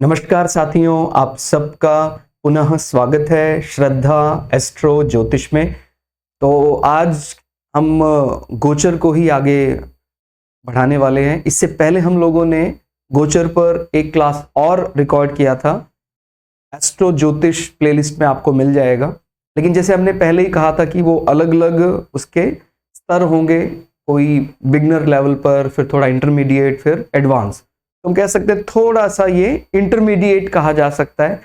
नमस्कार साथियों, आप सबका पुनः स्वागत है श्रद्धा एस्ट्रो ज्योतिष में। तो आज हम गोचर को ही आगे बढ़ाने वाले हैं। इससे पहले हम लोगों ने गोचर पर एक क्लास और रिकॉर्ड किया था, एस्ट्रो ज्योतिष प्लेलिस्ट में आपको मिल जाएगा। लेकिन जैसे हमने पहले ही कहा था कि वो अलग अलग उसके स्तर होंगे, कोई बिगनर लेवल पर, फिर थोड़ा इंटरमीडिएट, फिर एडवांस। तुम कह सकते हैं थोड़ा सा ये इंटरमीडिएट कहा जा सकता है।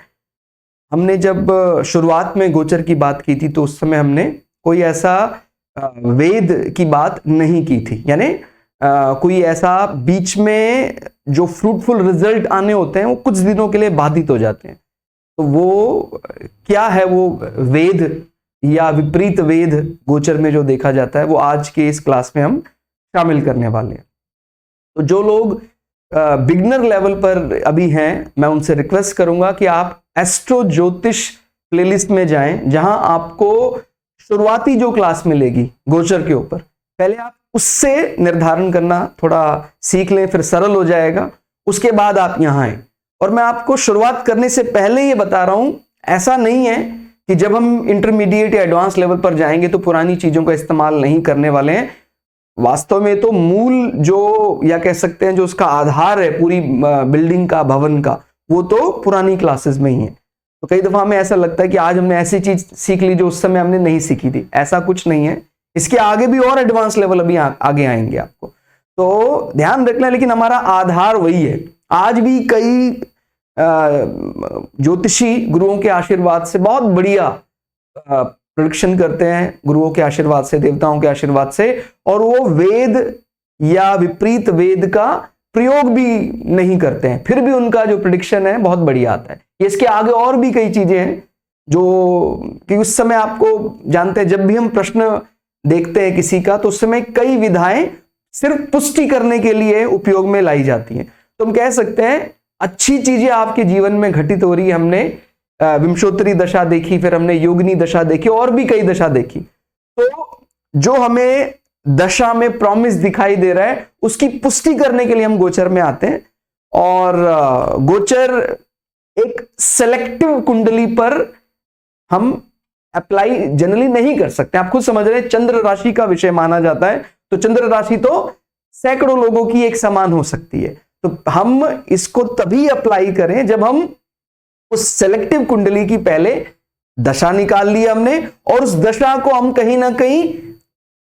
हमने जब शुरुआत में गोचर की बात की थी तो उस समय हमने कोई ऐसा वेद की बात नहीं की थी, यानी कोई ऐसा बीच में जो फ्रूटफुल रिजल्ट आने होते हैं वो कुछ दिनों के लिए बाधित हो जाते हैं। तो वो क्या है, वो वेद या विपरीत वेद गोचर में जो देखा जाता है वो आज के इस क्लास में हम शामिल करने वाले हैं। तो जो लोग बिगनर लेवल पर अभी हैं, मैं उनसे रिक्वेस्ट करूंगा कि आप एस्ट्रो ज्योतिष प्लेलिस्ट में जाएं, जहां आपको शुरुआती जो क्लास मिलेगी गोचर के ऊपर, पहले आप उससे निर्धारण करना थोड़ा सीख लें, फिर सरल हो जाएगा। उसके बाद आप यहां आए। और मैं आपको शुरुआत करने से पहले ये बता रहा हूं, ऐसा नहीं है कि जब हम इंटरमीडिएट या एडवांस लेवल पर जाएंगे तो पुरानी चीजों का इस्तेमाल नहीं करने वाले हैं। वास्तव में तो मूल जो, या कह सकते हैं जो उसका आधार है पूरी बिल्डिंग का, भवन का, वो तो पुरानी क्लासेस में ही है। तो कई दफा हमें ऐसा लगता है कि आज हमने ऐसी चीज सीख ली जो उस समय हमने नहीं सीखी थी। ऐसा कुछ नहीं है, इसके आगे भी और एडवांस लेवल अभी आगे आएंगे आपको, तो ध्यान रखना। लेकिन हमारा आधार वही है। आज भी कई ज्योतिषी गुरुओं के आशीर्वाद से बहुत बढ़िया प्रेडिक्शन करते हैं, गुरुओं के आशीर्वाद से, देवताओं के आशीर्वाद से, और वो वेद या विपरीत वेद का प्रयोग भी नहीं करते हैं, फिर भी उनका जो प्रेडिक्शन है बहुत बढ़िया आता है। इसके आगे और भी कई चीजें हैं जो कि उस समय आपको जानते हैं, जब भी हम प्रश्न देखते हैं किसी का तो उस समय कई विधाएं सिर्फ पुष्टि करने के लिए उपयोग में लाई जाती हैं। तो हम कह सकते हैं अच्छी चीजें आपके जीवन में घटित हो रही है। हमने विंशोत्तरी दशा देखी, फिर हमने योगिनी दशा देखी, और भी कई दशा देखी। तो जो हमें दशा में प्रॉमिस दिखाई दे रहा है उसकी पुष्टि करने के लिए हम गोचर में आते हैं। और गोचर एक सेलेक्टिव कुंडली पर हम अप्लाई जनरली नहीं कर सकते। आप खुद समझ रहे हैं, चंद्र राशि का विषय माना जाता है, तो चंद्र राशि तो सैकड़ों लोगों की एक समान हो सकती है। तो हम इसको तभी अप्लाई करें जब हम उस सेलेक्टिव कुंडली की पहले दशा निकाल ली हमने, और उस दशा को हम कहीं ना कहीं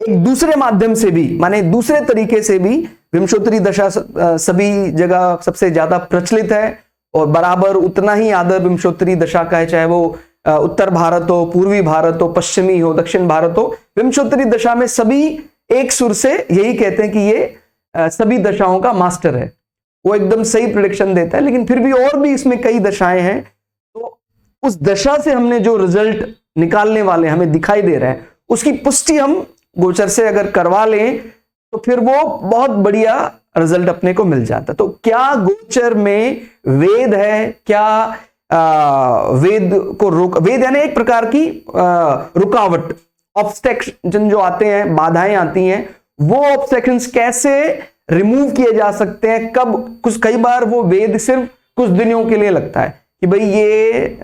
एक दूसरे माध्यम से भी, माने दूसरे तरीके से भी, विंशोत्तरी दशा सभी जगह सबसे ज्यादा प्रचलित है और बराबर उतना ही आदर विंशोत्तरी दशा का है, चाहे वो उत्तर भारत हो, पूर्वी भारत हो, पश्चिमी हो, दक्षिण भारत हो। विंशोत्तरी दशा में सभी एक सुर से यही कहते हैं कि ये सभी दशाओं का मास्टर है, वो एकदम सही प्रेडिक्शन देता है। लेकिन फिर भी और भी इसमें कई दशाएं हैं, तो उस दशा से हमने जो रिजल्ट निकालने वाले हमें दिखाई दे रहा है उसकी पुष्टि हम गोचर से अगर करवा लें तो फिर वो बहुत बढ़िया रिजल्ट अपने को मिल जाता है। तो क्या गोचर में वेद है? क्या वेद को वेद यानी एक प्रकार की रुकावट, ऑब्स्ट्रक्शन जो आते हैं, बाधाएं आती हैं, वो ऑब्स्ट्रक्शंस कैसे रिमूव किए जा सकते हैं? कब? कुछ कई बार वो वेद सिर्फ कुछ दिनों के लिए लगता है कि भाई ये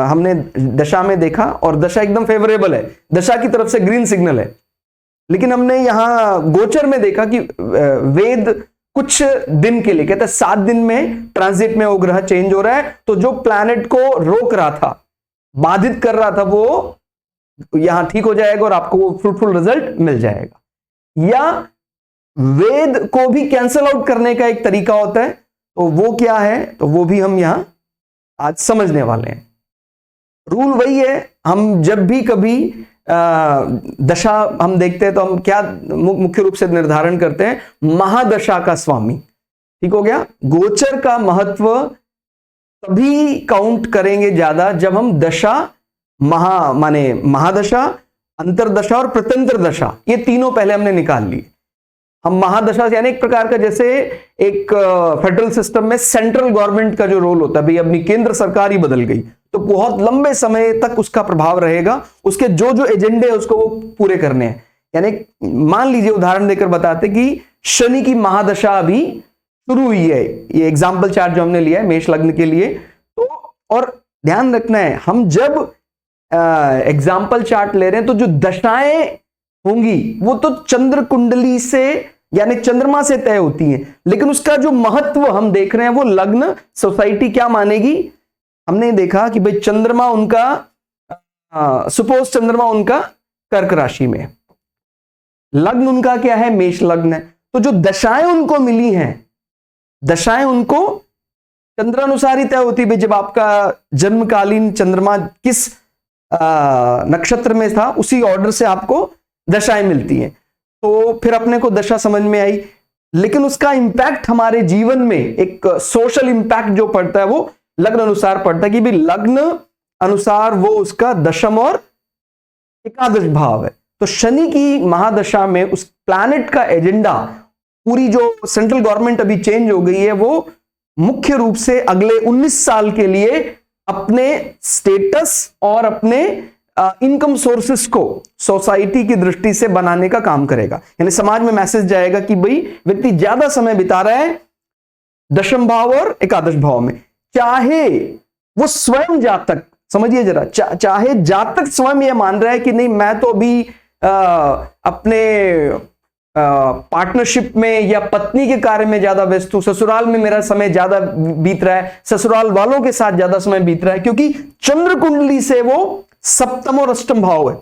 हमने दशा में देखा और दशा एकदम फेवरेबल है, दशा की तरफ से ग्रीन सिग्नल है। लेकिन हमने यहां गोचर में देखा कि वेद कुछ दिन के लिए कहता है 7 दिन में ट्रांजिट में वो ग्रह चेंज हो रहा है, तो जो प्लैनेट को रोक रहा था, बाधित कर रहा था, वो यहां ठीक हो जाएगा और आपको वो फ्रूटफुल रिजल्ट मिल जाएगा। या वेद को भी कैंसल आउट करने का एक तरीका होता है, तो वो क्या है, तो वो भी हम यहां आज समझने वाले हैं। रूल वही है, हम जब भी कभी दशा हम देखते हैं तो हम क्या मुख्य रूप से निर्धारण करते हैं? महादशा का स्वामी। ठीक हो गया। गोचर का महत्व तभी काउंट करेंगे ज्यादा जब हम दशा, माने महादशा, अंतरदशा और प्रत्यंतर दशा, ये तीनों पहले हमने निकाल ली। हम महादशा यानी एक प्रकार का, जैसे एक फेडरल सिस्टम में सेंट्रल गवर्नमेंट का जो रोल होता है, भाई अपनी केंद्र सरकार ही बदल गई तो बहुत लंबे समय तक उसका प्रभाव रहेगा, उसके जो जो एजेंडे है उसको वो पूरे करने हैं। यानी मान लीजिए, उदाहरण देकर बताते कि शनि की महादशा अभी शुरू हुई है, ये एग्जाम्पल चार्ट जो हमने लिया है मेष लग्न के लिए। तो और ध्यान रखना है, हम जब एग्जाम्पल चार्ट ले रहे हैं तो जो दशाएं होंगी वो तो चंद्र कुंडली से यानी चंद्रमा से तय होती हैं, लेकिन उसका जो महत्व हम देख रहे हैं वो लग्न सोसाइटी क्या मानेगी। हमने देखा कि भाई चंद्रमा उनका सपोज चंद्रमा उनका कर्क राशि में, लग्न उनका क्या है, मेष लग्न है। तो जो दशाएं उनको मिली हैं, दशाएं उनको चंद्रानुसार ही तय होती है। जब आपका जन्मकालीन चंद्रमा किस नक्षत्र में था उसी ऑर्डर से आपको दशाएं मिलती हैं। तो फिर अपने को दशा समझ में आई, लेकिन उसका इंपैक्ट हमारे जीवन में एक सोशल इंपैक्ट जो पड़ता है वो लग्न अनुसार पड़ता है कि भाई लग्न अनुसार वो उसका दशम और एकादश भाव है। तो शनि की महादशा में उस प्लैनेट का एजेंडा, पूरी जो सेंट्रल गवर्नमेंट अभी चेंज हो गई है, वो मुख्य रूप से अगले 19 साल के लिए अपने स्टेटस और अपने इनकम सोर्सेस को सोसाइटी की दृष्टि से बनाने का काम करेगा। यानी समाज में मैसेज जाएगा कि भाई व्यक्ति ज्यादा समय बिता रहा है दशम भाव और एकादश भाव में, चाहे वो स्वयं जातक, समझिए जरा, चाहे जातक स्वयं यह मान रहा है कि नहीं मैं तो अभी अपने पार्टनरशिप में या पत्नी के कार्य में ज्यादा व्यस्त हूं, ससुराल में मेरा समय ज्यादा बीत रहा है, ससुराल वालों के साथ ज्यादा समय बीत रहा है, क्योंकि चंद्र कुंडली से वो सप्तम और अष्टम भाव है,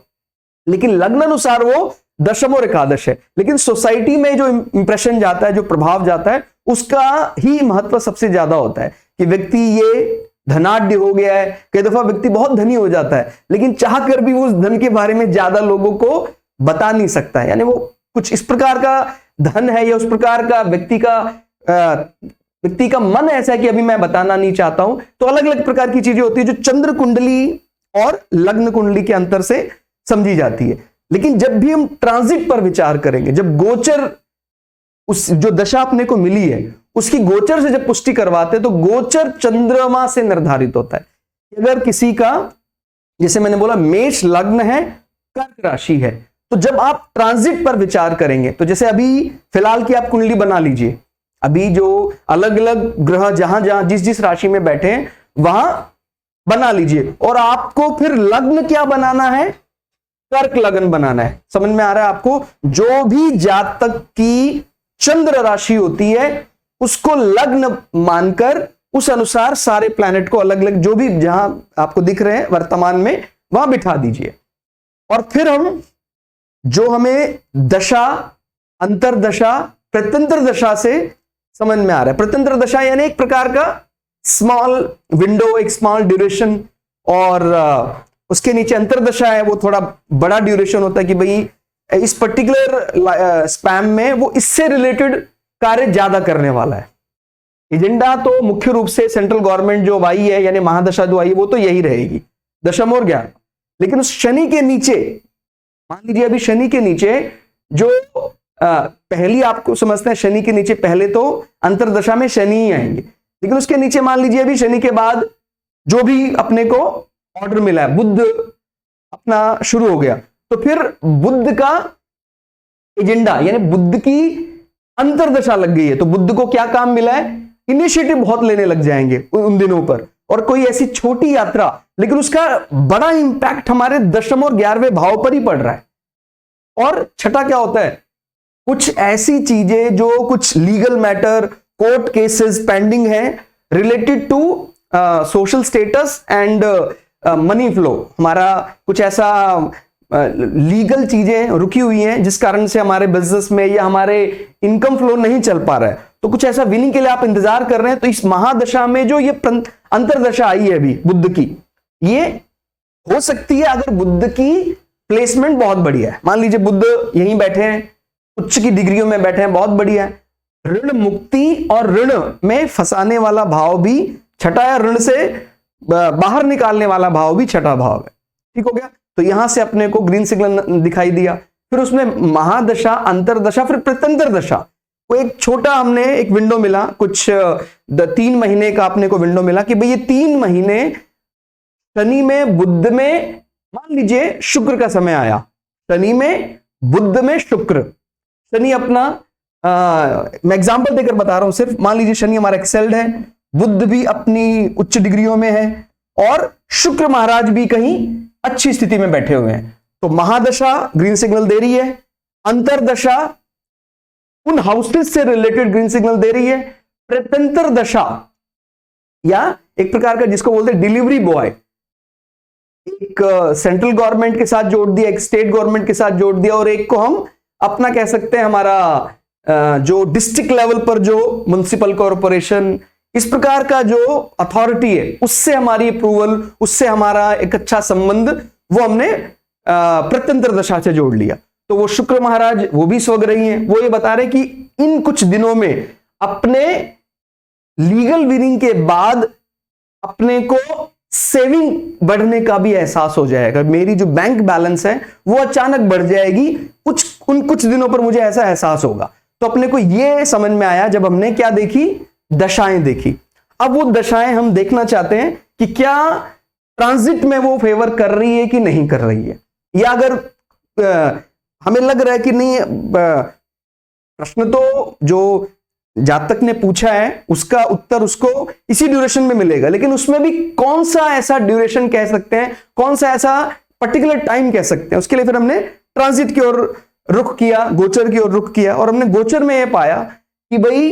लेकिन लग्न अनुसार वो दशम और एकादश है। लेकिन सोसाइटी में जो इंप्रेशन जाता है, जो प्रभाव जाता है, उसका ही महत्व सबसे ज्यादा होता है कि व्यक्ति ये धनाढ्य हो गया है। कई दफा व्यक्ति बहुत धनी हो जाता है, लेकिन चाह कर भी वो उस धन के बारे में ज्यादा लोगों को बता नहीं सकता है। यानी वो कुछ इस प्रकार का धन है या उस प्रकार का व्यक्ति का मन ऐसा है कि अभी मैं बताना नहीं चाहता हूं। तो अलग अलग प्रकार की चीजें होती है जो चंद्र कुंडली और लग्न कुंडली के अंतर से समझी जाती है। लेकिन जब भी हम ट्रांजिट पर विचार करेंगे, जब गोचर, उस जो दशा अपने को मिली है उसकी गोचर से जब पुष्टि करवाते हैं, तो गोचर चंद्रमा से निर्धारित होता है। अगर किसी का, जैसे मैंने बोला, मेष लग्न है, कर्क राशि है, तो जब आप ट्रांजिट पर विचार करेंगे, तो जैसे अभी फिलहाल की आप कुंडली बना लीजिए, अभी जो अलग अलग ग्रह जहां जहां जिस जिस राशि में बैठे हैं वहां बना लीजिए, और आपको फिर लग्न क्या बनाना है, कर्क लग्न बनाना है। समझ में आ रहा है आपको? जो भी जातक की चंद्र राशि होती है उसको लग्न मानकर उस अनुसार सारे प्लैनेट को अलग अलग जो भी जहां आपको दिख रहे हैं वर्तमान में वहां बिठा दीजिए। और फिर हम जो हमें दशा, अंतरदशा, प्रत्यंतर दशा से समझ में आ रहा है, प्रत्यंतर दशा यानी एक प्रकार का स्मॉल विंडो, एक स्मॉल ड्यूरेशन, और उसके नीचे अंतरदशा है, वो थोड़ा बड़ा ड्यूरेशन होता है कि भाई इस पर्टिकुलर स्पैम में वो इससे रिलेटेड कार्य ज्यादा करने वाला है। एजेंडा तो मुख्य रूप से सेंट्रल गवर्नमेंट जो आई है, यानी महादशा जो आई है, वो तो यही रहेगी, दशम और 11। लेकिन उस शनि के नीचे, मान लीजिए अभी शनि के नीचे जो पहली आपको समझते हैं, शनि के नीचे पहले तो अंतरदशा में शनि ही आएंगे, लेकिन उसके नीचे मान लीजिए अभी शनि के बाद जो भी अपने को ऑर्डर मिला है, बुध अपना शुरू हो गया, तो फिर बुध का एजेंडा यानी बुध की अंतरदशा लग गई है, तो बुध को क्या काम मिला है, इनिशिएटिव बहुत लेने लग जाएंगे उन दिनों पर, और कोई ऐसी छोटी यात्रा, लेकिन उसका बड़ा इंपैक्ट हमारे दशम और 11वें भाव पर ही पड़ रहा है। और छठा क्या होता है, कुछ ऐसी चीजें जो कुछ legal matter, court cases pending है related to social status and money flow, हमारा कुछ ऐसा लीगल चीजें रुकी हुई हैं जिस कारण से हमारे बिजनेस में या हमारे इनकम फ्लो नहीं चल पा रहा है, तो कुछ ऐसा विनिंग के लिए आप इंतजार कर रहे हैं। तो इस महादशा में जो ये अंतरदशा आई है अभी बुध की, ये हो सकती है अगर बुध की प्लेसमेंट बहुत बढ़िया है, मान लीजिए बुध यहीं बैठे हैं, उच्च की डिग्रियों में बैठे हैं, बहुत बढ़िया है, ऋण मुक्ति और ऋण में फंसाने वाला भाव भी छठा है, ऋण से बाहर निकालने वाला भाव भी छठा भाव है। ठीक हो गया? तो यहां से अपने को ग्रीन सिग्नल दिखाई दिया। फिर उसमें महादशा, अंतरदशा, फिर प्रत्यंतर दशा को एक छोटा हमने एक विंडो मिला, कुछ 3 महीने का अपने को विंडो मिला कि भाई ये 3 महीने शनि में, बुध में, मान लीजिए शुक्र का समय आया, शनि में, बुध में शुक्र, शनि अपना मैं एग्जांपल देकर बता रहा हूं सिर्फ। मान लीजिए शनि हमारा एक्सेल्ड है, बुध भी अपनी उच्च डिग्रियों में है और शुक्र महाराज भी कहीं अच्छी स्थिति में बैठे हुए हैं, तो महादशा ग्रीन सिग्नल दे रही है, अंतरदशा उन हाउसेस से रिलेटेड ग्रीन सिग्नल दे रही है, प्रत्यंतर दशा या एक प्रकार का जिसको बोलते हैं डिलीवरी बॉय, एक सेंट्रल गवर्नमेंट के साथ जोड़ दिया, एक स्टेट गवर्नमेंट के साथ जोड़ दिया, और एक को हम अपना कह सकते हैं हमारा जो डिस्ट्रिक्ट लेवल पर जो म्युनिसिपल कॉर्पोरेशन, इस प्रकार का जो अथॉरिटी है उससे हमारी अप्रूवल, उससे हमारा एक अच्छा संबंध, वो हमने प्रत्यंतर दशा से जोड़ लिया। तो वो शुक्र महाराज वो भी स्वग्रही हैं, वो ये बता रहे कि इन कुछ दिनों में अपने लीगल विनिंग के बाद अपने को सेविंग बढ़ने का भी एहसास हो जाएगा। मेरी जो बैंक बैलेंस है वो अचानक बढ़ जाएगी, उन कुछ दिनों पर मुझे ऐसा एहसास होगा। तो अपने को यह समझ में आया जब हमने क्या देखी, दशाएं देखी। अब वो दशाएं हम देखना चाहते हैं कि क्या ट्रांजिट में वो फेवर कर रही है कि नहीं कर रही है, या अगर हमें लग रहा है कि नहीं, प्रश्न तो जो जातक ने पूछा है उसका उत्तर उसको इसी ड्यूरेशन में मिलेगा, लेकिन उसमें भी कौन सा ऐसा ड्यूरेशन कह सकते हैं, कौन सा ऐसा पर्टिकुलर टाइम कह सकते हैं, उसके लिए फिर हमने ट्रांजिट की ओर रुख किया, गोचर की ओर रुख किया। और हमने गोचर में यह पाया कि भाई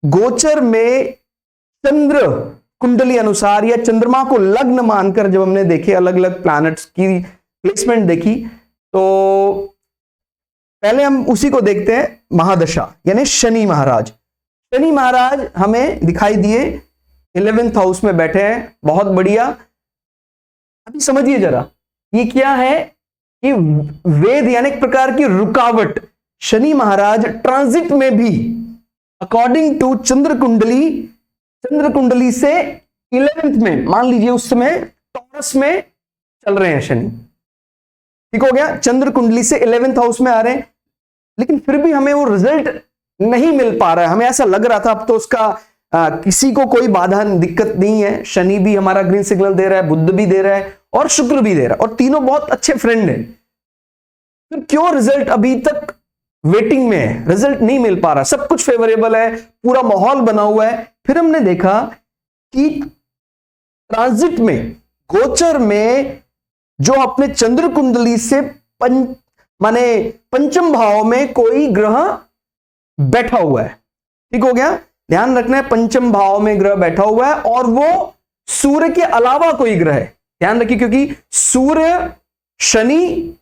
गोचर में चंद्र कुंडली अनुसार या चंद्रमा को लग्न मानकर जब हमने देखे अलग अलग प्लैनेट्स की प्लेसमेंट देखी, तो पहले हम उसी को देखते हैं, महादशा यानी शनि महाराज। शनि महाराज हमें दिखाई दिए 11th हाउस में बैठे हैं, बहुत बढ़िया। अभी समझिए जरा ये क्या है कि वेद यानी एक प्रकार की रुकावट। शनि महाराज ट्रांजिट में भी अकॉर्डिंग टू चंद्र कुंडली से 11th में, मान लीजिए उस समय टॉरस में चल रहे हैं शनि, ठीक हो गया, चंद्र कुंडली से 11th हाउस में आ रहे हैं, लेकिन फिर भी हमें वो रिजल्ट नहीं मिल पा रहा है। हमें ऐसा लग रहा था अब तो उसका किसी को कोई बाधा दिक्कत नहीं है, शनि भी हमारा ग्रीन सिग्नल दे रहा है, बुध भी दे रहा है और शुक्र भी दे रहा है, और तीनों बहुत अच्छे फ्रेंड हैं। फिर क्यों रिजल्ट अभी तक वेटिंग में है, रिजल्ट नहीं मिल पा रहा, सब कुछ फेवरेबल है, पूरा माहौल बना हुआ है। फिर हमने देखा कि ट्रांजिट में, गोचर में जो अपने चंद्र कुंडली से माने पंचम भाव में कोई ग्रह बैठा हुआ है, ठीक हो गया, ध्यान रखना है, पंचम भाव में ग्रह बैठा हुआ है और वो सूर्य के अलावा कोई ग्रह है, ध्यान रखिए, क्योंकि सूर्य, शनि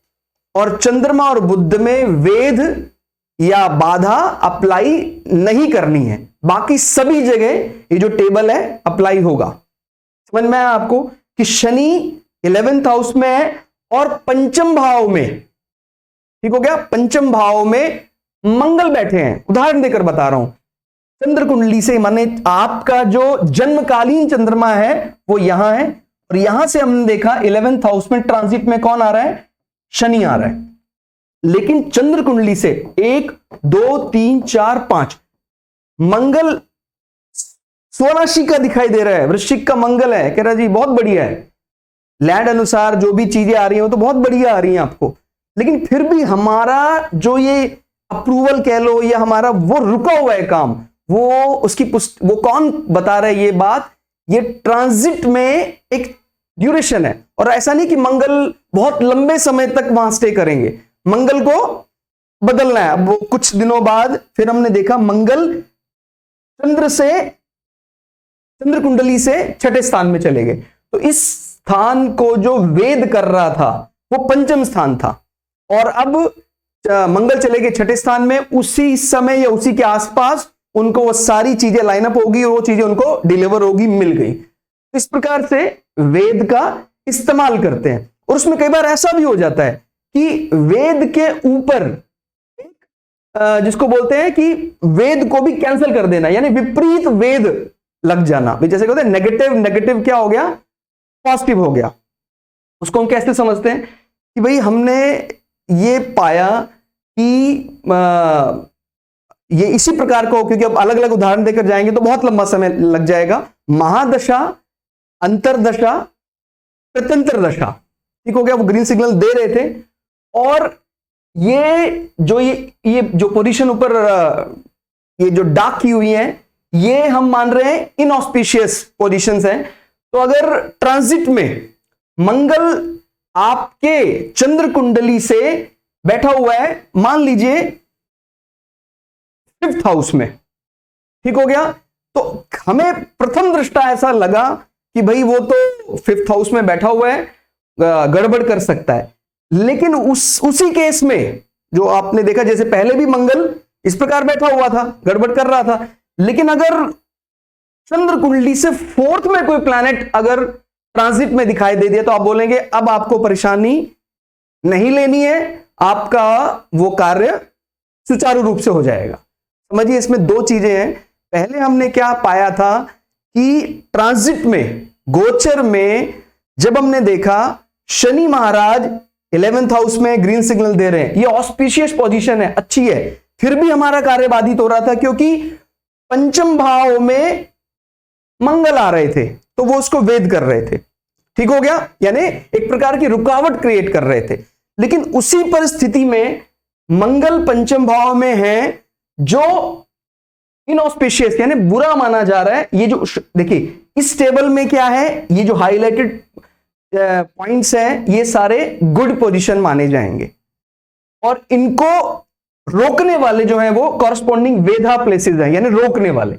और चंद्रमा और बुध में वेद या बाधा अप्लाई नहीं करनी है, बाकी सभी जगह ये जो टेबल है अप्लाई होगा। समझ में आया आपको कि शनि 11th हाउस में है और पंचम भाव में, ठीक हो गया, पंचम भाव में मंगल बैठे हैं। उदाहरण देकर बता रहा हूं, चंद्र कुंडली से माने आपका जो जन्मकालीन चंद्रमा है वो यहां है, और यहां से हमने देखा 11th हाउस में ट्रांजिट में कौन आ रहा है, शनि आ रहा है। लेकिन चंद्र कुंडली से 1 2 3 4 5 मंगल स्वराशि का दिखाई दे रहा है, वृश्चिक का मंगल है, कह रहा जी बहुत बढ़िया है, लैंड अनुसार जो भी चीजें आ रही हैं वो तो बहुत बढ़िया आ रही हैं आपको, लेकिन फिर भी हमारा जो ये अप्रूवल कह लो या हमारा वो रुका हुआ है काम, वो उसकी वो कौन बता रहा है ये बात, ये ट्रांजिट में एक ड्यूरेशन है। और ऐसा नहीं कि मंगल बहुत लंबे समय तक वहां स्टे करेंगे, मंगल को बदलना है। अब वो कुछ दिनों बाद फिर हमने देखा मंगल चंद्र कुंडली से 6ठे स्थान में चले गए, तो इस स्थान को जो वेद कर रहा था वो पंचम स्थान था, और अब मंगल चले गए 6ठे स्थान में, उसी समय या उसी के आसपास उनको वो सारी चीजें लाइनअप होगी और वो चीजें उनको डिलीवर होगी, मिल गई। इस प्रकार से वेद का इस्तेमाल करते हैं। और उसमें कई बार ऐसा भी हो जाता है कि वेद के ऊपर जिसको बोलते हैं कि वेद को भी कैंसिल कर देना, यानी विपरीत वेद लग जाना, जैसे कहते हैं नेगेटिव क्या हो गया, पॉजिटिव हो गया। उसको हम कैसे समझते हैं कि भाई हमने ये पाया कि ये इसी प्रकार का हो, क्योंकि अब अलग अलग उदाहरण देकर जाएंगे तो बहुत लंबा समय लग जाएगा। महादशा, अंतरदशा, प्रत्यंतर दशा, ठीक हो गया, वो ग्रीन सिग्नल दे रहे थे, और ये जो पोजीशन ऊपर ये जो डार्क की हुई है, ये हम मान रहे हैं इनऑस्पिशियस पोजीशंस हैं। तो अगर ट्रांजिट में मंगल आपके चंद्र कुंडली से बैठा हुआ है, मान लीजिए 5th हाउस में, ठीक हो गया, तो हमें प्रथम दृष्टा ऐसा लगा कि भाई वो तो 5th हाउस में बैठा हुआ है, गड़बड़ कर सकता है। लेकिन उसी केस में जो आपने देखा, जैसे पहले भी मंगल इस प्रकार बैठा हुआ था, गड़बड़ कर रहा था, लेकिन अगर चंद्र कुंडली से 4th में कोई प्लैनेट अगर ट्रांजिट में दिखाई दे दिया, तो आप बोलेंगे अब आपको परेशानी नहीं लेनी है, आपका वो कार्य सुचारू रूप से हो जाएगा। समझिए, इसमें दो चीजें हैं। पहले हमने क्या पाया था कि ट्रांजिट में, गोचर में जब हमने देखा शनि महाराज 11th हाउस में ग्रीन सिग्नल दे रहे हैं, ये ऑस्पिशियस पोजीशन है, अच्छी है, फिर भी हमारा कार्य बाधित हो रहा था क्योंकि पंचम भाव में मंगल आ रहे थे, तो वो उसको वेद कर रहे थे। ठीक हो गया, यानी एक प्रकार की रुकावट क्रिएट कर रहे थे। लेकिन उसी परिस्थिति में मंगल पंचम भाव में है जो इनऑस्पिशियस यानी बुरा माना जा रहा है। ये जो देखिए इस टेबल में क्या है, ये जो हाईलाइटेड पॉइंट्स हैं, ये सारे गुड पोजीशन माने जाएंगे और इनको रोकने वाले जो हैं वो कॉरस्पॉन्डिंग वेधा प्लेसेस हैं, यानी रोकने वाले।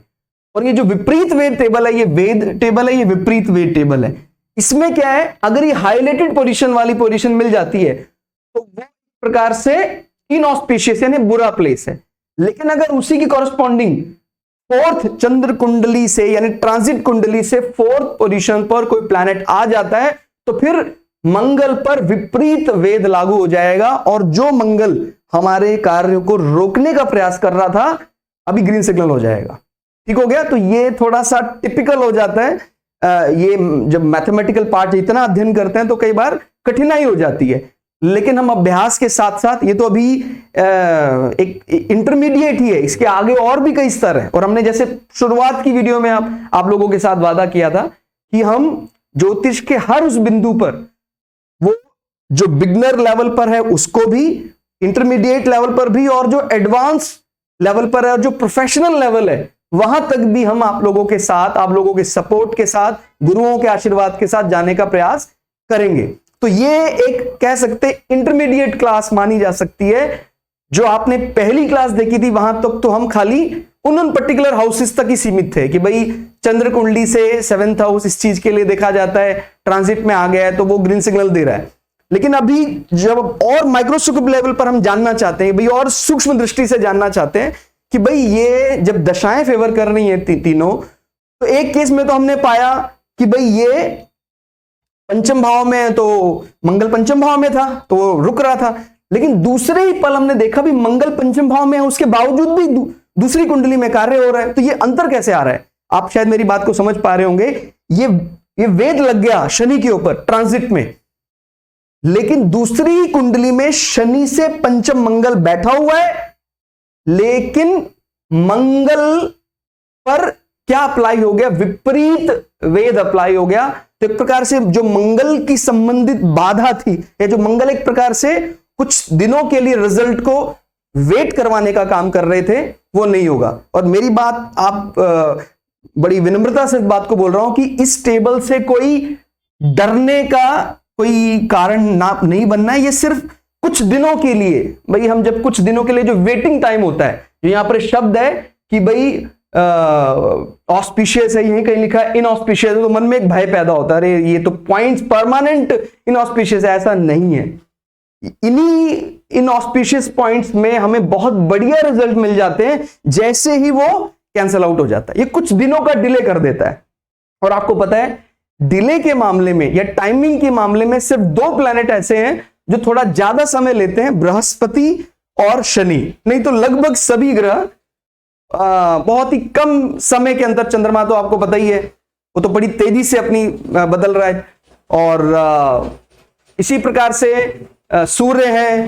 और ये जो विपरीत वेद टेबल है, ये वेद टेबल है, ये विपरीत वेद टेबल है। इसमें क्या है, अगर ये हाईलाइटेड पोजीशन वाली पोजीशन मिल जाती है तो वो प्रकार से इनऑस्पिशियस यानी बुरा प्लेस है। लेकिन अगर उसी की कॉरस्पॉन्डिंग 4th चंद्र कुंडली से यानी ट्रांजिट कुंडली से 4th पोजीशन पर कोई प्लैनेट आ जाता है तो फिर मंगल पर विपरीत वेद लागू हो जाएगा और जो मंगल हमारे कार्य को रोकने का प्रयास कर रहा था अभी ग्रीन सिग्नल हो जाएगा। ठीक हो गया, तो ये थोड़ा सा टिपिकल हो जाता है। ये जब मैथमेटिकल पार्ट इतना अध्ययन करते हैं तो कई बार कठिनाई हो जाती है, लेकिन हम अभ्यास के साथ साथ, ये तो अभी एक इंटरमीडिएट ही है, इसके आगे और भी कई स्तर हैं। और हमने जैसे शुरुआत की वीडियो में आप लोगों के साथ वादा किया था कि हम ज्योतिष के हर उस बिंदु पर, वो जो बिगनर लेवल पर है उसको भी, इंटरमीडिएट लेवल पर भी, और जो एडवांस लेवल पर है और जो प्रोफेशनल लेवल है वहां तक भी हम आप लोगों के साथ, आप लोगों के सपोर्ट के साथ, गुरुओं के आशीर्वाद के साथ जाने का प्रयास करेंगे। तो ये एक कह सकते इंटरमीडिएट क्लास मानी जा सकती है। जो आपने पहली क्लास देखी थी वहां तक तो हम खाली उन पर्टिकुलर हाउसेस तक ही सीमित थे कि भाई चंद्र कुंडली से 7th हाउस इस चीज के लिए देखा जाता है, ट्रांजिट में आ गया है तो वो ग्रीन सिग्नल दे रहा है। लेकिन अभी जब और माइक्रोस्कोपिक लेवल पर हम जानना चाहते हैं भाई, और सूक्ष्म दृष्टि से जानना चाहते हैं कि भाई ये जब दशाएं फेवर कर रही हैं तीनों, तो एक केस में तो हमने पाया कि भाई ये पंचम भाव में, तो मंगल पंचम भाव में था तो वो रुक रहा था। लेकिन दूसरे ही पल हमने देखा भी मंगल पंचम भाव में है, उसके बावजूद भी दूसरी कुंडली में कार्य हो रहा है। तो ये अंतर कैसे आ रहा है, आप शायद मेरी बात को समझ पा रहे होंगे। ये वेद लग गया शनि के ऊपर ट्रांजिट में, लेकिन दूसरी कुंडली में शनि से पंचम मंगल बैठा हुआ है, लेकिन मंगल पर क्या अप्लाई हो गया, विपरीत वेद अप्लाई हो गया। तो एक प्रकार से जो मंगल की संबंधित बाधा थी, या जो मंगल एक प्रकार से कुछ दिनों के लिए रिजल्ट को वेट करवाने का काम कर रहे थे, वो नहीं होगा। और मेरी बात, आप बड़ी विनम्रता से इस बात को बोल रहा हूं कि इस टेबल से कोई डरने का कोई कारण ना नहीं बनना है। ये सिर्फ कुछ दिनों के लिए, भाई हम जब कुछ दिनों के लिए जो वेटिंग टाइम होता है, जो यहां पर शब्द है कि भाई ऑस्पिशियस है, यहीं कहीं लिखा है इनऑस्पिशियस है, तो मन में एक भय पैदा होता है, अरे ये तो पॉइंट्स परमानेंट इनऑस्पिशियस है। ऐसा नहीं है, इन्हीं इनऑस्पिशियस पॉइंट्स में हमें बहुत बढ़िया रिजल्ट मिल जाते हैं जैसे ही वो कैंसल आउट हो जाता है। ये कुछ दिनों का डिले कर देता है। और आपको पता है डिले के मामले में या टाइमिंग के मामले में सिर्फ 2 प्लैनेट ऐसे हैं जो थोड़ा ज्यादा समय लेते हैं, बृहस्पति और शनि। नहीं तो लगभग सभी ग्रह बहुत ही कम समय के अंदर, चंद्रमा तो आपको पता ही है वो तो बड़ी तेजी से अपनी बदल रहा है, और इसी प्रकार से सूर्य है,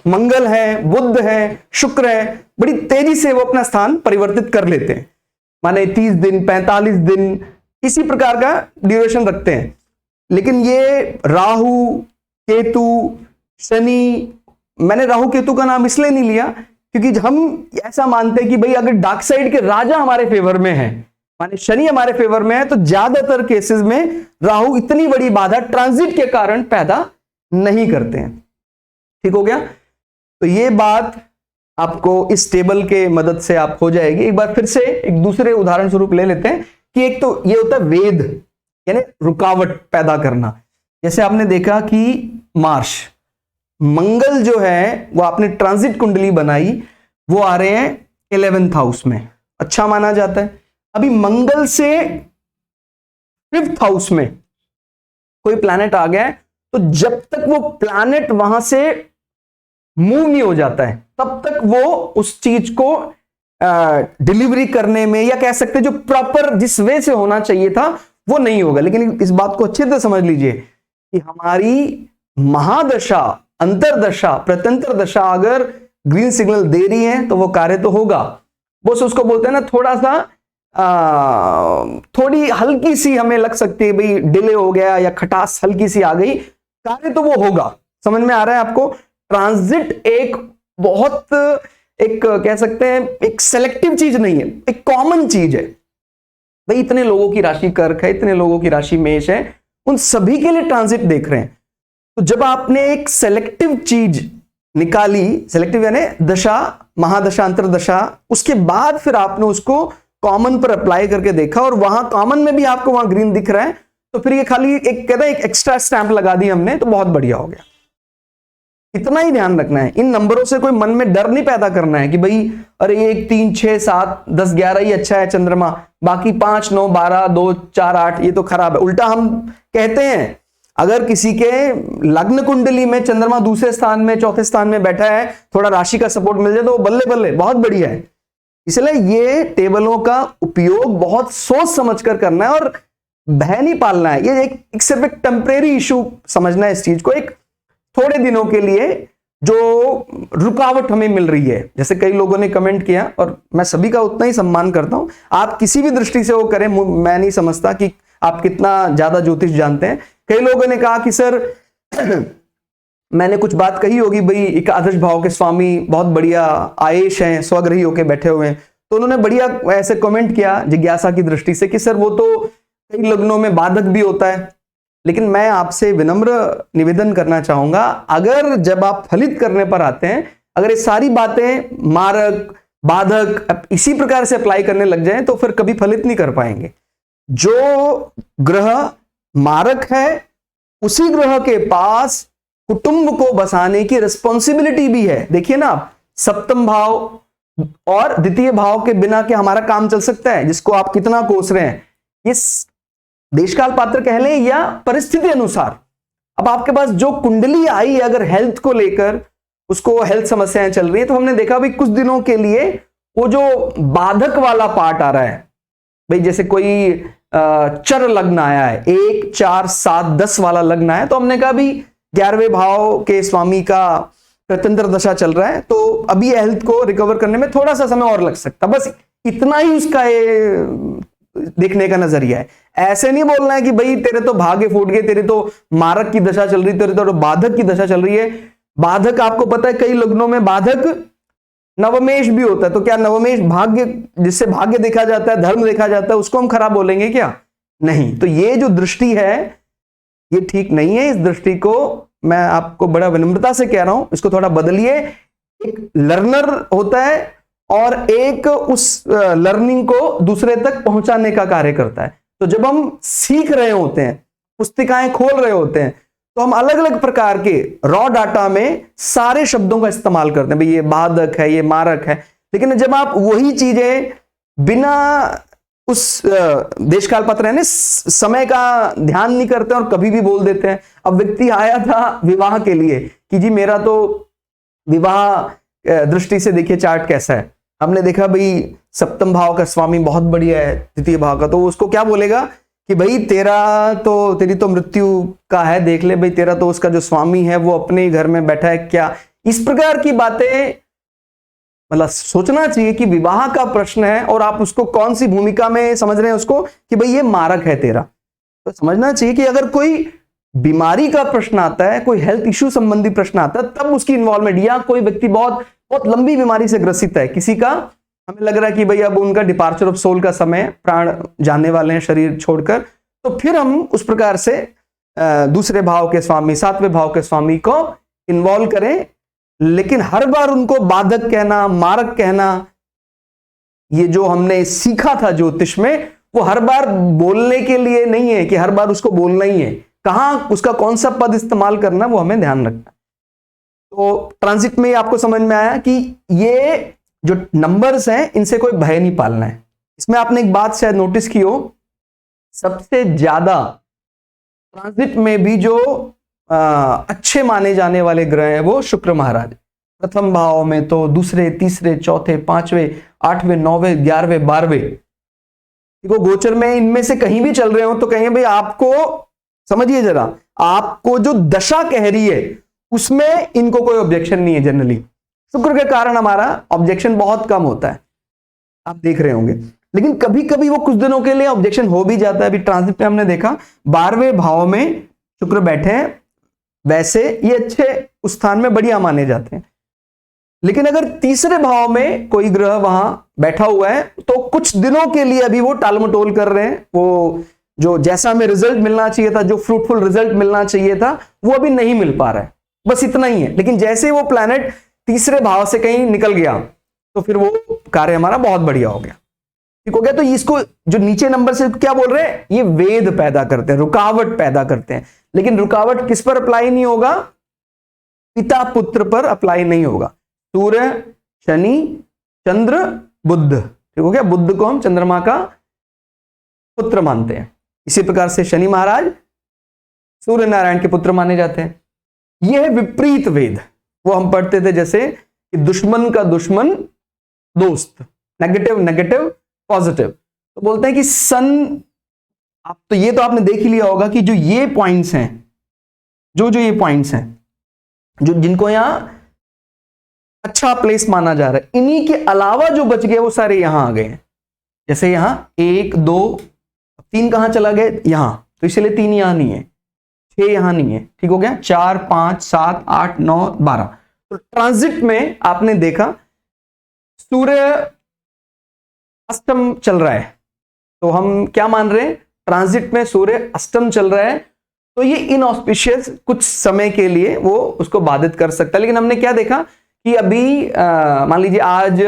मंगल है, बुध है, शुक्र है, बड़ी तेजी से वो अपना स्थान परिवर्तित कर लेते हैं। माने 30 दिन, 45 दिन, इसी प्रकार का ड्यूरेशन रखते हैं। लेकिन ये राहु, केतु, शनि मैंने राहु केतु का नाम इसलिए नहीं लिया क्योंकि हम ऐसा मानते हैं कि भाई अगर डार्क साइड के राजा हमारे फेवर में है, माने शनि हमारे फेवर में है, तो ज्यादातर केसेस में राहु इतनी बड़ी बाधा ट्रांजिट के कारण पैदा नहीं करते हैं। ठीक हो गया? तो ये बात आपको इस टेबल के मदद से आप हो जाएगी। एक बार फिर से एक दूसरे उदाहरण स्वरूप ले लेते हैं कि एक तो ये होता है वेद, यानी रुकावट पैदा करना। जैसे आपने देखा कि मार्श, मंगल जो है वो आपने ट्रांजिट कुंडली बनाई, वो आ रहे हैं 11th हाउस में, अच्छा माना जाता है। अभी मंगल से 5th हाउस में कोई प्लैनेट आ गया है, तो जब तक वो प्लैनेट वहां से मूव नहीं हो जाता है तब तक वो उस चीज को डिलीवरी करने में, या कह सकते जो प्रॉपर जिस वे से होना चाहिए था वो नहीं होगा। लेकिन इस बात को अच्छे से समझ लीजिए कि हमारी महादशा, अंतरदशा, प्रत्यंतर दशा अगर ग्रीन सिग्नल दे रही है तो वो कार्य तो होगा। बस उसको बोलते हैं ना, थोड़ा सा थोड़ी हल्की सी हमें लग सकती है भाई डिले हो गया या खटास हल्की सी आ गई, कार्य तो वो होगा। समझ में आ रहा है आपको? ट्रांजिट एक बहुत, एक कह सकते हैं एक सेलेक्टिव चीज नहीं है, एक कॉमन चीज है। भाई इतने लोगों की राशि कर्क है, इतने लोगों की राशि मेष है, उन सभी के लिए ट्रांजिट देख रहे हैं। तो जब आपने एक सेलेक्टिव चीज निकाली, सेलेक्टिव यानी दशा, महादशा, अंतरदशा, उसके बाद फिर आपने उसको कॉमन पर अप्लाई करके देखा और वहां कॉमन में भी आपको वहां ग्रीन दिख रहा है, तो फिर ये खाली एक कहते हैं एक एक्स्ट्रा स्टैंप लगा दी हमने, तो बहुत बढ़िया हो गया। इतना ही ध्यान रखना है, इन नंबरों से कोई मन में डर नहीं पैदा करना है कि भाई अरे 1 3 6 7 10 11 ही अच्छा है चंद्रमा, बाकी 5 9 12 2 4 8 ये तो खराब है। उल्टा हम कहते हैं अगर किसी के लग्न कुंडली में चंद्रमा दूसरे स्थान में, चौथे स्थान में बैठा है, थोड़ा राशि का सपोर्ट मिल जाए तो बल्ले बल्ले बहुत बढ़िया है। इसलिए ये टेबलों का उपयोग बहुत सोच समझ कर करना है और भय नहीं पालना है। ये एक सिर्फ एक टेम्परेरी इशू समझना है इस चीज को, एक थोड़े दिनों के लिए जो रुकावट हमें मिल रही है। जैसे कई लोगों ने कमेंट किया और मैं सभी का उतना ही सम्मान करता हूं, आप किसी भी दृष्टि से वो करें, मैं नहीं समझता कि आप कितना ज्यादा ज्योतिष जानते हैं। कई लोगों ने कहा कि सर मैंने कुछ बात कही होगी, भाई एकादश भाव के स्वामी बहुत बढ़िया आयेश हैं, स्वग्रही होके बैठे हुए हैं, तो उन्होंने बढ़िया ऐसे कमेंट किया जिज्ञासा की दृष्टि से कि सर वो तो कई लग्नों में बाधक भी होता है। लेकिन मैं आपसे विनम्र निवेदन करना चाहूंगा, अगर जब आप फलित करने पर आते हैं, अगर ये सारी बातें मारक, बाधक इसी प्रकार से अप्लाई करने लग जाएं तो फिर कभी फलित नहीं कर पाएंगे। जो ग्रह मारक है उसी ग्रह के पास कुटुंब को बसाने की रिस्पॉन्सिबिलिटी भी है। देखिए ना, आप सप्तम भाव और द्वितीय भाव के बिना क्या हमारा काम चल सकता है, जिसको आप कितना कोस रहे हैं, ये देशकाल पात्र कह लें या परिस्थिति अनुसार। अब आपके पास जो कुंडली आई है, अगर हेल्थ को लेकर उसको हेल्थ समस्याएं चल रही है, तो हमने देखा भाई कुछ दिनों के लिए वो जो बाधक वाला पार्ट आ रहा है, भाई जैसे कोई चर लग्न आया है, 1 4 7 10 वाला लग्न आया, तो हमने कहा भी 11वें भाव के स्वामी का प्रत्यंतर दशा चल रहा है, तो अभी हेल्थ को रिकवर करने में थोड़ा सा समय और लग सकता, बस इतना ही उसका देखने का नजरिया है। ऐसे नहीं बोलना है कि भाई तेरे तो भाग्य फूट गए, तेरे तो मारक की दशा चल रही, तेरे तो बाधक की दशा चल रही है। बाधक आपको पता है कई लग्नों में बाधक नवमेश भी होता है, तो क्या नवमेश भाग्य, जिससे भाग्य देखा जाता है, धर्म देखा जाता है, उसको हम खराब बोलेंगे क्या? नहीं। तो ये जो दृष्टि है ये ठीक नहीं है। इस दृष्टि को मैं आपको बड़ा विनम्रता से कह रहा हूं, इसको थोड़ा बदलिए। एक लर्नर होता है और एक उस लर्निंग को दूसरे तक पहुंचाने का कार्य करता है। तो जब हम सीख रहे होते हैं, पुस्तिकाएं खोल रहे होते हैं, तो हम अलग अलग प्रकार के रॉ डाटा में सारे शब्दों का इस्तेमाल करते हैं, भाई ये बाधक है, ये मारक है। लेकिन जब आप वही चीजें बिना उस देशकाल पत्र है ना समय का ध्यान नहीं करते और कभी भी बोल देते हैं। अब व्यक्ति आया था विवाह के लिए कि जी मेरा तो विवाह दृष्टि से देखिए चार्ट कैसा है, हमने देखा भाई सप्तम भाव का स्वामी बहुत बढ़िया है, द्वितीय भाव का, तो उसको क्या बोलेगा कि भाई तेरी तो मृत्यु का है, देख ले भाई तेरा तो उसका जो स्वामी है वो अपने ही घर में बैठा है क्या। इस प्रकार की बातें मतलब सोचना चाहिए कि विवाह का प्रश्न है और आप उसको कौन सी भूमिका में समझ रहे हैं उसको कि भाई ये मारक है तेरा। तो समझना चाहिए कि अगर कोई बीमारी का प्रश्न आता है, कोई हेल्थ इश्यू संबंधी प्रश्न आता है, तब उसकी इन्वॉल्वमेंट, या कोई व्यक्ति बहुत बहुत लंबी बीमारी से ग्रसित है, किसी का हमें लग रहा है कि भाई अब उनका डिपार्चर ऑफ सोल का समय, प्राण जाने वाले हैं शरीर छोड़कर, तो फिर हम उस प्रकार से दूसरे भाव के स्वामी, सातवें भाव के स्वामी को इन्वॉल्व करें। लेकिन हर बार उनको बाधक कहना, मारक कहना, ये जो हमने सीखा था ज्योतिष में, वो हर बार बोलने के लिए नहीं है कि हर बार उसको बोलना ही है, कहां उसका कौन सा पद इस्तेमाल करना, वो हमें ध्यान रखना। तो ट्रांजिट में आपको समझ में आया कि ये जो नंबर्स हैं इनसे कोई भय नहीं पालना है। इसमें आपने एक बात शायद नोटिस की हो, सबसे ज्यादा ट्रांजिट में भी जो अच्छे माने जाने वाले ग्रह हैं वो शुक्र महाराज। प्रथम भाव में तो दूसरे, तीसरे, चौथे, पांचवें, आठवें, नौवें, 11वें, 12वें, देखो गोचर में इनमें से कहीं भी चल रहे हो तो कहेंगे भाई आपको समझिए जरा, आपको जो दशा कह रही है उसमें इनको कोई ऑब्जेक्शन नहीं है। जनरली शुक्र के कारण हमारा ऑब्जेक्शन बहुत कम होता है, आप देख रहे होंगे, लेकिन कभी कभी वो कुछ दिनों के लिए ऑब्जेक्शन हो भी जाता है। अभी ट्रांजिट में हमने देखा 12वें भाव में शुक्र बैठे हैं, वैसे ये अच्छे उस स्थान में बढ़िया माने जाते हैं, लेकिन अगर तीसरे भाव में कोई ग्रह वहां बैठा हुआ है तो कुछ दिनों के लिए अभी वो टालमटोल कर रहे हैं, वो जो जैसा हमें रिजल्ट मिलना चाहिए था, जो फ्रूटफुल रिजल्ट मिलना चाहिए था, वो अभी नहीं मिल पा रहा है, बस इतना ही है। लेकिन जैसे वो प्लैनेट तीसरे भाव से कहीं निकल गया तो फिर वो कार्य हमारा बहुत बढ़िया हो गया, ठीक हो गया। तो इसको जो नीचे नंबर से क्या बोल रहे हैं, ये वेद पैदा करते हैं, रुकावट पैदा करते हैं, लेकिन रुकावट किस पर अप्लाई नहीं होगा, पिता पुत्र पर अप्लाई नहीं होगा। सूर्य, शनि, चंद्र, बुध, ठीक हो गया। बुध को हम चंद्रमा का पुत्र मानते हैं, इसी प्रकार से शनि महाराज सूर्य नारायण के पुत्र माने जाते हैं। यह है विपरीत वेद, वो हम पढ़ते थे जैसे कि दुश्मन का दुश्मन दोस्त, नेगेटिव नेगेटिव पॉजिटिव। तो बोलते हैं कि सन, आप तो ये तो आपने देख ही लिया होगा कि जो ये पॉइंट्स हैं, जो ये पॉइंट्स हैं, जो जिनको यहां अच्छा प्लेस माना जा रहा है, इन्हीं के अलावा जो बच गए वो सारे यहां आ गए हैं। जैसे यहां 1 2 3 कहां चला गया, यहां, तो इसलिए 3 यहां नहीं है, 6 यहां नहीं है, ठीक हो गया। 4 5 7 8 9 12। तो ट्रांजिट में आपने देखा सूर्य अष्टम चल रहा है, तो हम क्या मान रहे हैं, ट्रांजिट में सूर्य अष्टम चल रहा है, तो ये इनऑस्पिशियस कुछ समय के लिए वो उसको बाधित कर सकता है। लेकिन हमने क्या देखा कि अभी मान लीजिए आज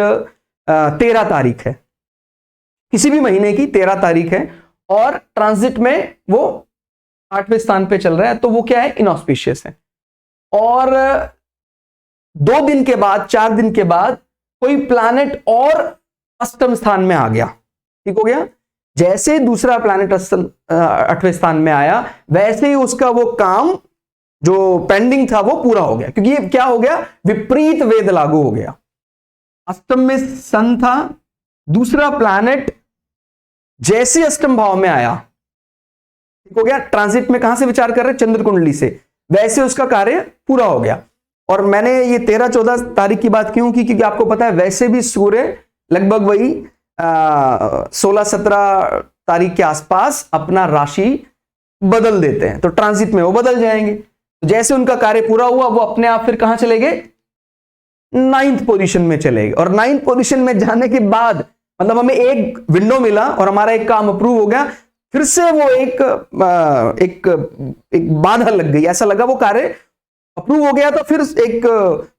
13 तारीख है, किसी भी महीने की 13 तारीख है, और ट्रांजिट में वो 8वें स्थान पे चल रहा है, तो वो क्या है, इनऑस्पिशियस है। और 2 दिन के बाद, 4 दिन के बाद कोई प्लैनेट और अष्टम स्थान में आ गया, ठीक हो गया। जैसे दूसरा प्लैनेट 8वें स्थान में आया, वैसे ही उसका वो काम जो पेंडिंग था वो पूरा हो गया, क्योंकि ये क्या हो गया, विपरीत वेद लागू हो गया। अष्टम में सन था, दूसरा प्लैनेट जैसे अष्टम भाव में आया, ठीक हो गया। ट्रांजिट में कहां से विचार कर रहे हैं, चंद्र कुंडली से, वैसे उसका कार्य पूरा हो गया। और मैंने ये 13-14 तारीख की बात क्यों की, क्योंकि आपको पता है वैसे भी सूर्य लगभग वही 16-17 तारीख के आसपास अपना राशि बदल देते हैं, तो ट्रांजिट में वो बदल जाएंगे। तो जैसे उनका कार्य पूरा हुआ, वो अपने आप फिर कहां चले गए, 9th पोजीशन में चले गए। और 9th पोजीशन में जाने के बाद मतलब हमें एक विंडो मिला और हमारा एक काम अप्रूव हो गया, फिर से वो एक बाधा लग गई, ऐसा लगा वो कार्य अप्रूव हो गया, तो फिर एक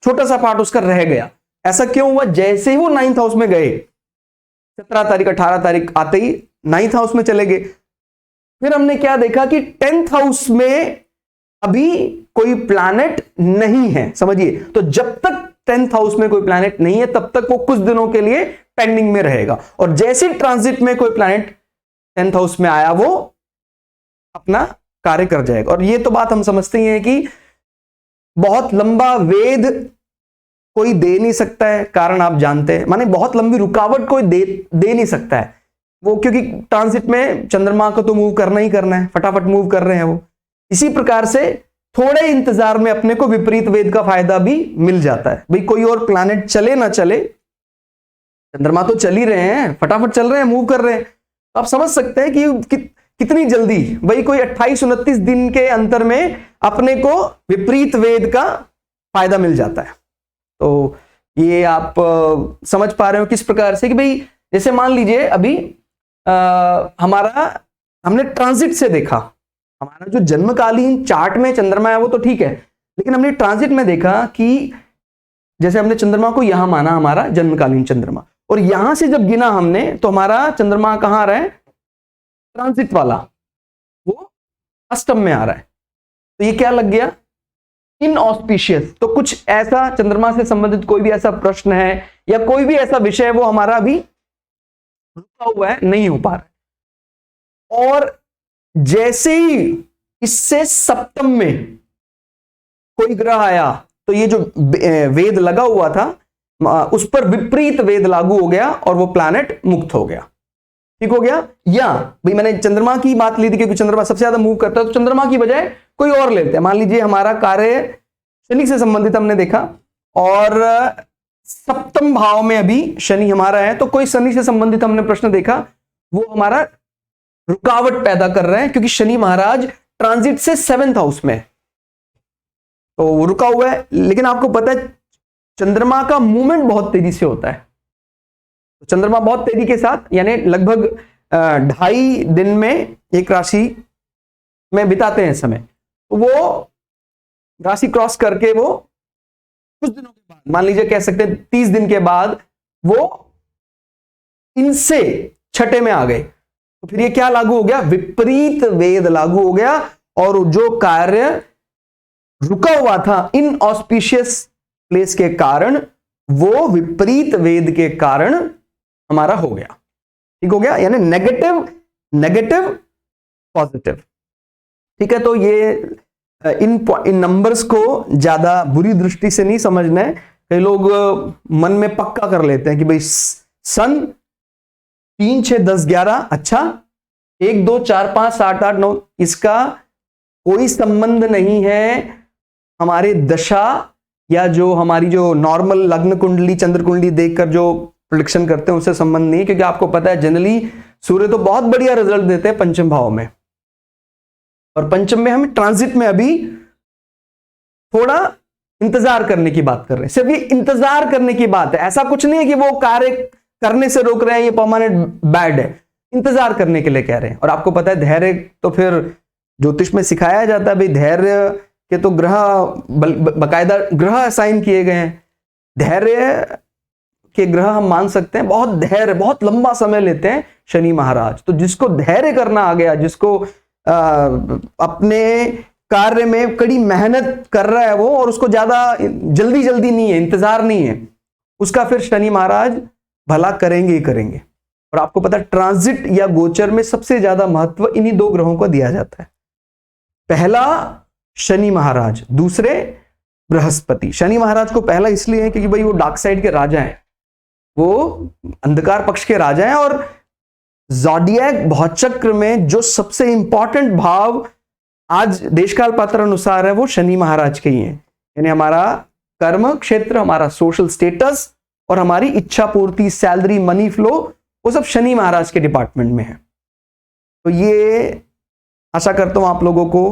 छोटा सा पार्ट उसका रह गया। ऐसा क्यों हुआ, जैसे ही वो 9th हाउस में गए, 17 तारीख 18 तारीख आते ही 9th हाउस में चले गए। फिर हमने क्या देखा कि 10th हाउस में अभी कोई प्लैनेट नहीं है, समझिए। तो जब तक 10th हाउस में कोई प्लैनेट नहीं है, तब तक वो कुछ दिनों के लिए पेंडिंग में रहेगा। और जैसे ट्रांजिट में कोई प्लैनेट 10th हाउस में आया, वो अपना कार्य कर जाएगा। और ये तो बात हम समझते ही हैं कि बहुत लंबा वेद कोई दे नहीं सकता है, कारण आप जानते हैं, माने बहुत लंबी रुकावट कोई दे नहीं सकता है वो, क्योंकि ट्रांजिट में चंद्रमा को तो मूव करना ही करना है, फटाफट मूव कर रहे हैं वो। इसी प्रकार से थोड़े इंतजार में अपने को विपरीत वेद का फायदा भी मिल जाता है। भाई कोई और प्लैनेट चले ना चले, चंद्रमा तो चल ही रहे हैं, फटाफट चल रहे हैं, मूव कर रहे हैं, तो आप समझ सकते हैं कि कितनी जल्दी, भाई कोई 28-29 दिन के अंतर में अपने को विपरीत वेद का फायदा मिल जाता है। तो ये आप समझ पा रहे हो किस प्रकार से कि भाई जैसे मान लीजिए अभी हमने ट्रांजिट से देखा, हमारा जो जन्मकालीन चार्ट में चंद्रमा है वो तो ठीक है, लेकिन हमने ट्रांजिट में देखा कि जैसे हमने चंद्रमा को यहां माना हमारा जन्मकालीन चंद्रमा, और यहां से जब गिना हमने तो हमारा चंद्रमा कहां आ रहा है, ट्रांजिट वाला, वो अष्टम में आ रहा है। तो ये क्या लग गया, इनऑस्पिशियस। तो कुछ ऐसा चंद्रमा से संबंधित कोई भी ऐसा प्रश्न है या कोई भी ऐसा विषय है वो हमारा अभी रुका हुआ है, नहीं हो पा रहा है। और जैसे ही इससे सप्तम में कोई ग्रह आया तो ये जो वेद लगा हुआ था उस पर विपरीत वेद लागू हो गया और वो प्लैनेट मुक्त हो गया, ठीक हो गया। या भाई मैंने चंद्रमा की बात ली थी क्योंकि चंद्रमा सबसे ज्यादा मूव करता है, तो चंद्रमा की बजाय कोई और लेते हैं। मान लीजिए हमारा कार्य शनि से संबंधित हमने देखा और सप्तम भाव में अभी शनि हमारा है, तो कोई शनि से संबंधित हमने प्रश्न देखा, वो हमारा रुकावट पैदा कर रहे हैं क्योंकि शनि महाराज ट्रांजिट से 7th हाउस में, तो वो रुका हुआ है। लेकिन आपको पता है चंद्रमा का मूवमेंट बहुत तेजी से होता है, तो चंद्रमा बहुत तेजी के साथ यानी लगभग 2.5 दिन में एक राशि में बिताते हैं समय, तो वो राशि क्रॉस करके वो कुछ दिनों के बाद, मान लीजिए कह सकते हैं 30 दिन के बाद, वो इनसे छठे में आ गए, तो फिर ये क्या लागू हो गया, विपरीत वेद लागू हो गया, और जो कार्य रुका हुआ था इनऑस्पिशियस प्लेस के कारण वो विपरीत वेद के कारण हमारा हो गया, ठीक हो गया, यानी नेगेटिव पॉजिटिव, ठीक है। तो ये इन नंबर्स को ज्यादा बुरी दृष्टि से नहीं समझना है। कई लोग मन में पक्का कर लेते हैं कि भाई सन 3, 6, 10, 11, अच्छा 1, 2, 4, 5, 7, 8, 9 इसका कोई संबंध नहीं है हमारे दशा या जो हमारी जो नॉर्मल लग्न कुंडली चंद्र कुंडली देखकर जो प्रेडिक्शन करते हैं उससे संबंध नहीं है, क्योंकि आपको पता है जनरली सूर्य तो बहुत बढ़िया रिजल्ट देते हैं पंचम भाव में, और पंचम में हम ट्रांजिट में अभी थोड़ा इंतजार करने की बात कर रहे हैं। सिर्फ ये इंतजार करने की बात है, ऐसा कुछ नहीं है कि वो कार्य करने से रोक रहे हैं, ये परमानेंट बैड है, इंतजार करने के लिए कह रहे हैं। और आपको पता है धैर्य तो फिर ज्योतिष में सिखाया जाता है, भाई धैर्य के तो ग्रह बकायदा ग्रह असाइन किए गए हैं, धैर्य के ग्रह हम मान सकते हैं, बहुत धैर्य बहुत लंबा समय लेते हैं शनि महाराज। तो जिसको धैर्य करना आ गया, जिसको अपने कार्य में कड़ी मेहनत कर रहा है वो, और उसको ज्यादा जल्दी नहीं है, इंतजार नहीं है, उसका फिर शनि महाराज भला करेंगे ही करेंगे। और आपको पता है ट्रांजिट या गोचर में सबसे ज्यादा महत्व इन्हीं 2 ग्रहों को दिया जाता है, पहला शनि महाराज, दूसरे बृहस्पति। शनि महाराज को पहला इसलिए है क्योंकि भाई वो डार्क साइड के राजा हैं, वो अंधकार पक्ष के राजा हैं, और ज़ोडिएक भौचक्र में जो सबसे इंपॉर्टेंट भाव आज देशकाल पात्र अनुसार है वो शनि महाराज के ही हैं, यानी हमारा कर्म क्षेत्र, हमारा सोशल स्टेटस और हमारी इच्छा पूर्ति, सैलरी, मनी फ्लो, वो सब शनि महाराज के डिपार्टमेंट में है। तो ये आशा करता हूं आप लोगों को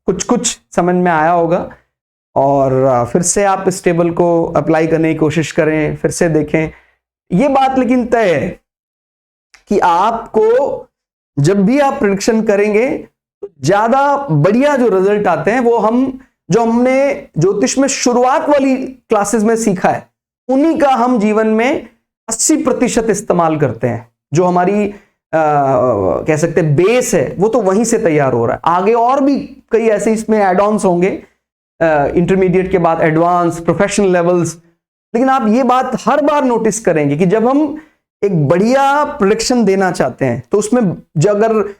कुछ समझ में आया होगा, और फिर से आप इस टेबल को अप्लाई करने की कोशिश करें, फिर से देखें। ये बात लेकिन तय है कि आपको जब भी आप प्रेडिक्शन करेंगे तो ज्यादा बढ़िया जो रिजल्ट आते हैं वो हमने ज्योतिष में शुरुआत वाली क्लासेस में सीखा है, उन्हीं का हम जीवन में 80% इस्तेमाल करते हैं। जो हमारी कह सकते हैं बेस है वो तो वहीं से तैयार हो रहा है। आगे और भी कई ऐसे इसमें एड ऑन्स होंगे, इंटरमीडिएट के बाद एडवांस, प्रोफेशनल लेवल्स। लेकिन आप ये बात हर बार नोटिस करेंगे कि जब हम एक बढ़िया प्रेडिक्शन देना चाहते हैं तो उसमें अगर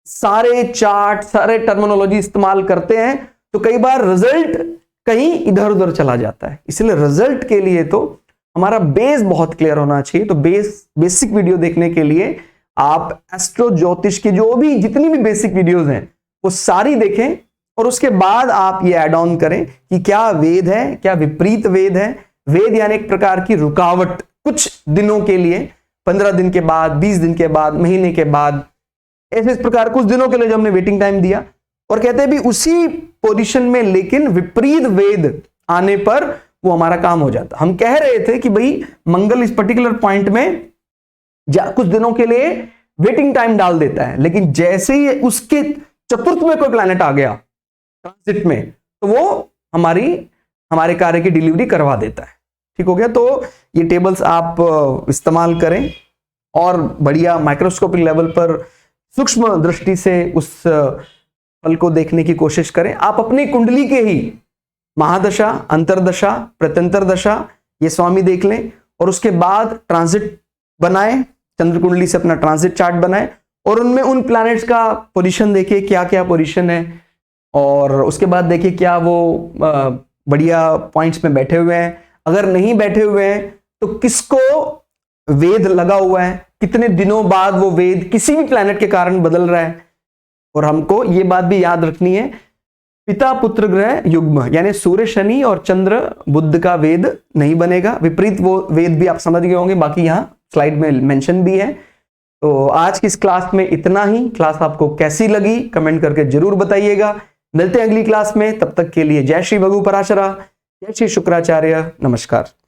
सारे चार्ट, सारे टर्मिनोलॉजी इस्तेमाल करते हैं तो कई बार रिजल्ट कहीं इधर उधर चला जाता है। इसलिए रिजल्ट के लिए तो हमारा बेस बहुत क्लियर होना चाहिए। तो बेसिक वीडियो देखने के लिए आप एस्ट्रो ज्योतिष की जो भी जितनी भी बेसिक वीडियोस हैं वो सारी देखें, और उसके बाद आप ये ऐड ऑन करें कि क्या वेद है, क्या विपरीत वेद है। वेद यानी एक प्रकार की रुकावट, कुछ दिनों के लिए, 15 दिन के बाद, 20 दिन के बाद, महीने के बाद, ऐसे इस प्रकार कुछ दिनों के लिए जो हमने वेटिंग टाइम दिया, और कहते हैं भी उसी पोजीशन में लेकिन विपरीत वेद आने पर वो हमारा काम हो जाता। हम कह रहे थे कि भाई मंगल इस पर्टिकुलर पॉइंट में कुछ दिनों के लिए वेटिंग टाइम डाल देता है, लेकिन जैसे ही उसके चतुर्थ में कोई प्लैनेट आ गया ट्रांजिट में, तो वो हमारे कार्य की डिलीवरी करवा देता है। ठीक हो गया। तो ये टेबल्स आप इस्तेमाल करें और बढ़िया माइक्रोस्कोपिक लेवल पर सूक्ष्म दृष्टि से उस फल को देखने की कोशिश करें। आप अपनी कुंडली के ही महादशा, अंतरदशा, प्रत्यंतर दशा ये स्वामी देख लें, और उसके बाद ट्रांजिट बनाएं, चंद्र कुंडली से अपना ट्रांजिट चार्ट बनाएं, और उनमें उन प्लैनेट्स का पोजीशन देखिए क्या क्या पोजीशन है, और उसके बाद देखिए क्या वो बढ़िया पॉइंट्स में बैठे हुए हैं। अगर नहीं बैठे हुए हैं तो किसको वेद लगा हुआ है, कितने दिनों बाद वो वेद किसी भी प्लैनेट के कारण बदल रहा है। और हमको ये बात भी याद रखनी है, पिता पुत्र ग्रह युग्म, यानी सूर्य शनि और चंद्र बुध का वेद नहीं बनेगा। विपरीत वो वेद भी आप समझ गए होंगे, बाकी यहाँ स्लाइड में मेंशन भी है। तो आज की इस क्लास में इतना ही। क्लास आपको कैसी लगी कमेंट करके जरूर बताइएगा। मिलते हैं अगली क्लास में, तब तक के लिए जय श्री भगु पराशरा, जय श्री शुक्राचार्य, नमस्कार।